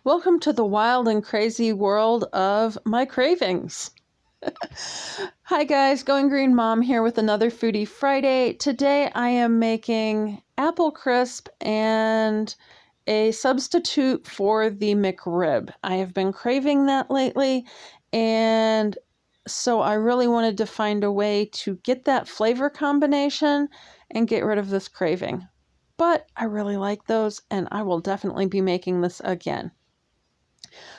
Welcome to the wild and crazy world of my cravings. Hi guys, Going Green Mom here with another Foodie Friday. Today I am making apple crisp and a substitute for the McRib. I have been craving that lately, and so I really wanted to find a way to get that flavor combination and get rid of this craving. But I really like those, and I will definitely be making this again.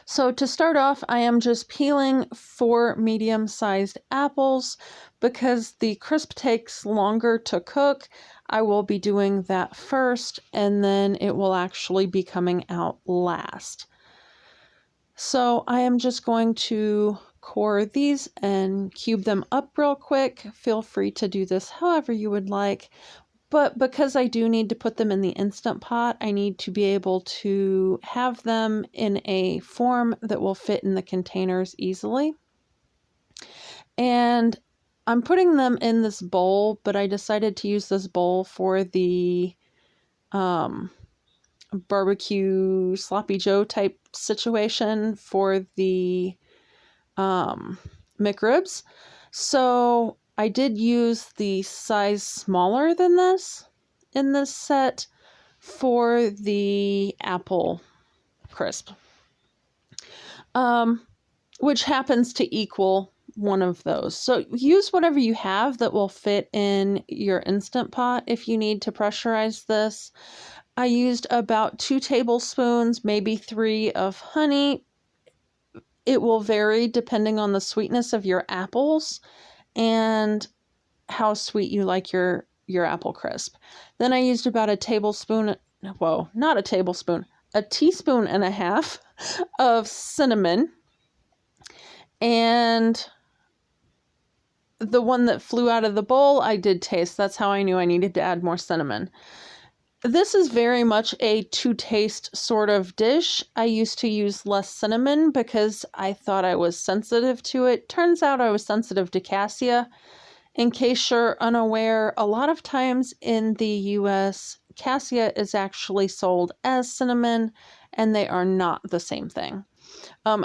So to start off, I am just peeling 4 medium-sized apples because the crisp takes longer to cook. I will be doing that first, and then it will actually be coming out last. So I am just going to core these and cube them up real quick. Feel free to do this however you would like. But because I do need to put them in the Instapot, I need to be able to have them in a form that will fit in the containers easily. And I'm putting them in this bowl, but I decided to use this bowl for the barbecue sloppy joe type situation for the McRibs. So I did use the size smaller than this in this set for the apple crisp, which happens to equal one of those. So use whatever you have that will fit in your Instant Pot if you need to pressurize this. I used about 2 tablespoons, maybe 3 of honey. It will vary depending on the sweetness of your apples and how sweet you like your apple crisp. Then I used about a teaspoon and a half of cinnamon. And the one that flew out of the bowl, I did taste. That's how I knew I needed to add more cinnamon. This is very much a to-taste sort of dish. I used to use less cinnamon because I thought I was sensitive to it. Turns out I was sensitive to cassia. In case you're unaware, a lot of times in the US, cassia is actually sold as cinnamon, and they are not the same thing.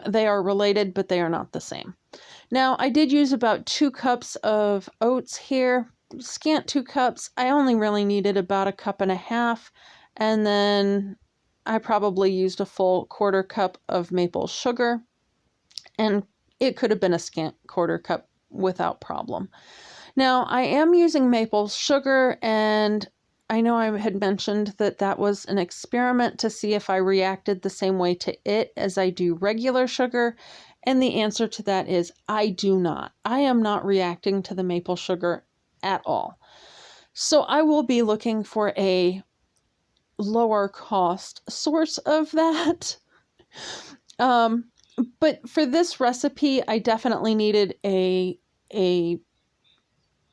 They are related, but they are not the same. Now, I did use about 2 cups of oats here. Scant 2 cups. I only really needed about 1.5 cups, and then I probably used a full 1/4 cup of maple sugar, and it could have been a scant 1/4 cup without problem. Now, I am using maple sugar, and I know I had mentioned that that was an experiment to see if I reacted the same way to it as I do regular sugar, and the answer to that is I do not. I am not reacting to the maple sugar at all. So I will be looking for a lower cost source of that. But for this recipe, I definitely needed a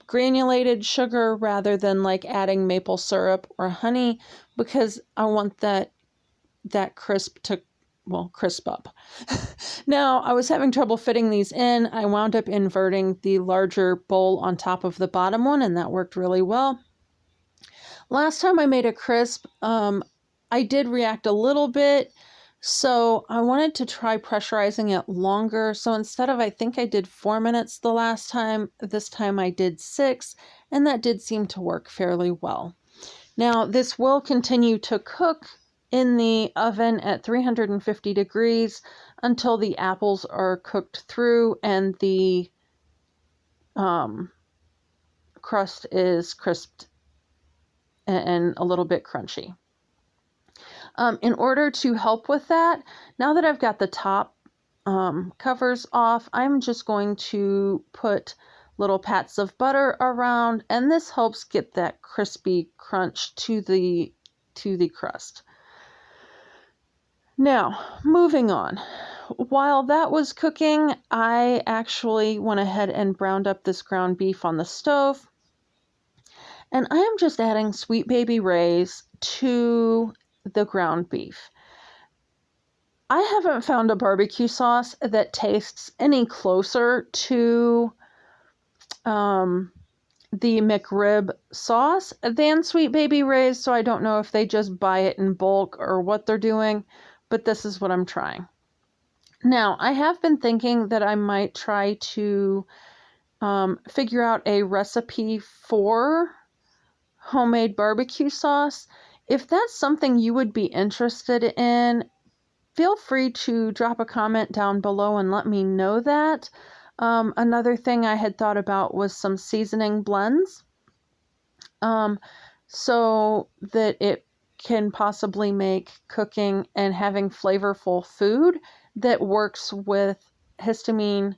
granulated sugar rather than like adding maple syrup or honey, because I want that crisp to, crisp up. Now, I was having trouble fitting these in. I wound up inverting the larger bowl on top of the bottom one, and that worked really well. Last time I made a crisp, I did react a little bit, so I wanted to try pressurizing it longer. So instead of, I think I did 4 minutes the last time, this time I did 6, and that did seem to work fairly well. Now, this will continue to cook in the oven at 350 degrees until the apples are cooked through and the crust is crisped and a little bit crunchy. In order to help with that, now that I've got the top covers off, I'm just going to put little pats of butter around, and this helps get that crispy crunch to the crust. Now, moving on. While that was cooking, I actually went ahead and browned up this ground beef on the stove. And I am just adding Sweet Baby Ray's to the ground beef. I haven't found a barbecue sauce that tastes any closer to the McRib sauce than Sweet Baby Ray's, so I don't know if they just buy it in bulk or what they're doing, but this is what I'm trying. Now, I have been thinking that I might try to figure out a recipe for homemade barbecue sauce. If that's something you would be interested in, feel free to drop a comment down below and let me know that. Another thing I had thought about was some seasoning blends, so that it can possibly make cooking and having flavorful food that works with histamine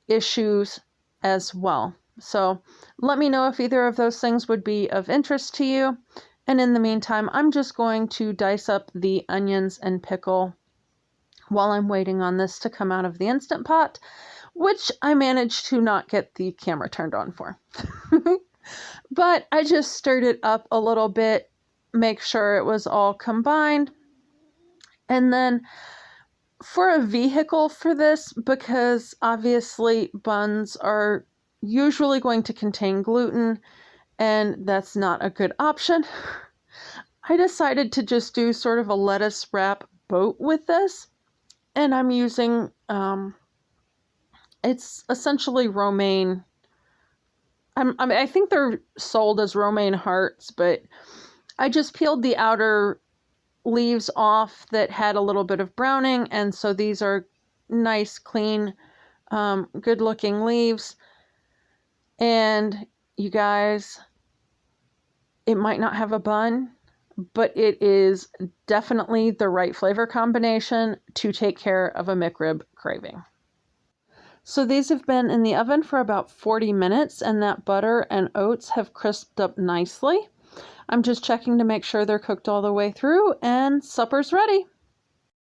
issues as well. So let me know if either of those things would be of interest to you. And in the meantime, I'm just going to dice up the onions and pickle while I'm waiting on this to come out of the Instapot, which I managed to not get the camera turned on for. But I just stirred it up a little bit, make sure it was all combined. And then for a vehicle for this, because obviously buns are usually going to contain gluten, and that's not a good option, I decided to just do sort of a lettuce wrap boat with this. And I'm using, it's essentially romaine. I think they're sold as romaine hearts, but I just peeled the outer leaves off that had a little bit of browning, and so these are nice, clean, good looking leaves. And you guys, it might not have a bun, but it is definitely the right flavor combination to take care of a McRib craving. So these have been in the oven for about 40 minutes, and that butter and oats have crisped up nicely. I'm just checking to make sure they're cooked all the way through, and supper's ready.